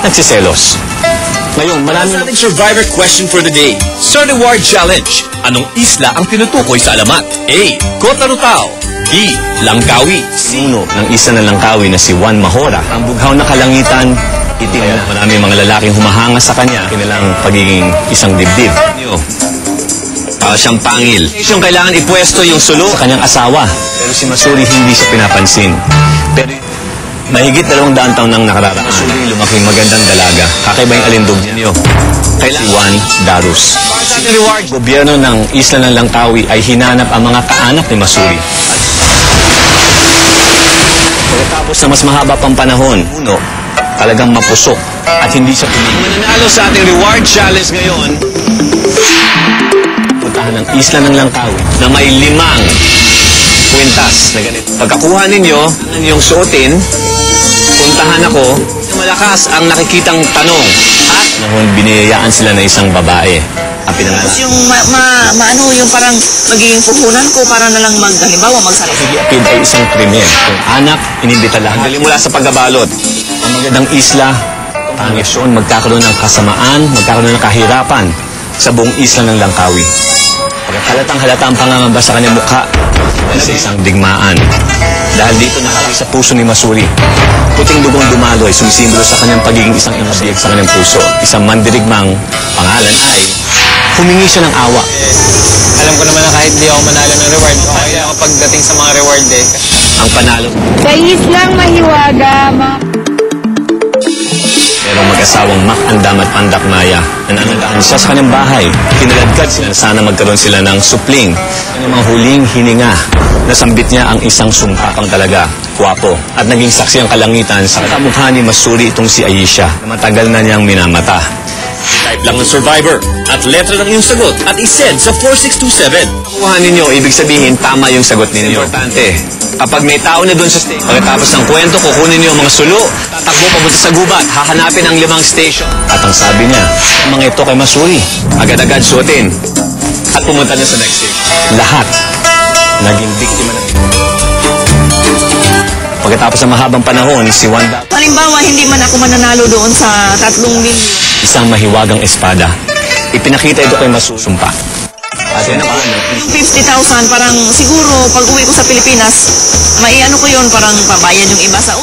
nagsiselos. Ngayon, maraming Ating survivor question for the day. Sir Reward Challenge. Anong isla ang tinutukoy sa alamat? A. Cotarutao. B. Langkawi. C. Uno ng isa na Langkawi na si Juan Mahora. Ang bughaw na kalangitan, itim na. Maraming mga lalaking humahanga sa kanya. Kanilang pagiging isang dibdib. Siyang pangil. Yung kailangan ipwesto yung sulo sa kanyang asawa. Pero si Masuri hindi siya pinapansin. Pero mahigit 200 taon nang nakararaan. Masuri lumaking magandang dalaga. Kakaiba yung alindog niyo. Kailangan Juan Darus. Reward. Gobyerno ng isla ng Langkawi ay hinanap ang mga kaanak ni Masuri. Pagkatapos ng mas mahaba pang panahon, uno, talagang mapusok at hindi siya tumingin. Mananalo sa ating reward challenge ngayon. Puntahan ng isla ng Langkawi na may 5 kwintas na ganito. Pagkakuha ninyo, yung suotin, puntahan ako, malakas ang nakikitang tanong. At noon, biniyayaan sila ng isang babae. Ang pinangalan. Yung maano yung parang magiging puhunan ko para na lang halimbawa magsalita. Apid ay isang krimen. Kung anak, inimbita lang. Galing mula sa paggabalot. Ang magandang isla, pangisyon, magkakaroon ng kasamaan, magkakaroon ng kahirapan sa buong isla ng Langkawi. Halatang-halata ang pangangamba sa kanyang mukha sa isang digmaan. Dahil dito nakakita sa puso ni Masuri. Puting dugong dumalo ay sumisimbolo sa kanyang pagiging isang inabiyag sa kanyang puso. Isang mandirigmang pangalan ay humingi siya ng awa. Alam ko naman na kahit di ako manalo ng reward, okay lang ako pagdating sa mga reward eh. Ang panalo. Sa islang Mahiwaga, Merong mag-asawang Mac Andam at Pandak Maya. Nananagaan siya sa kanyang bahay. Kinaladkad sila na sana magkaroon sila ng supling. Ang mga huling hininga. Nasambit niya ang isang sumpakang talaga. Kuwapo. At naging saksi ang kalangitan sa kamukha ni Masuri itong si Aisha na matagal na niyang minamata. Type lang ng survivor at letra ng iyong sagot at isend sa 4627. Kuha ninyo, ibig sabihin, tama yung sagot ninyo. Importante, kapag may tao na doon sa station, pagkatapos ng kwento, kukunin niyo ang mga sulo, tatakbo papunta sa gubat, hahanapin ang 5 station. At ang sabi niya, ang mga ito kay Masuri, agad-agad suotin. At pumunta niya sa next station. Lahat, naging biktima ng pagkatapos ng mahabang panahon, si Wanda, Halimbawa, hindi man ako mananalo doon sa 3 milyon. isang mahiwagang espada, ipinakita ito kay Masusumpa. At yan ang Yung 50,000, parang siguro pag uwi ko sa Pilipinas, maiano ko yun, parang pabayad yung iba sa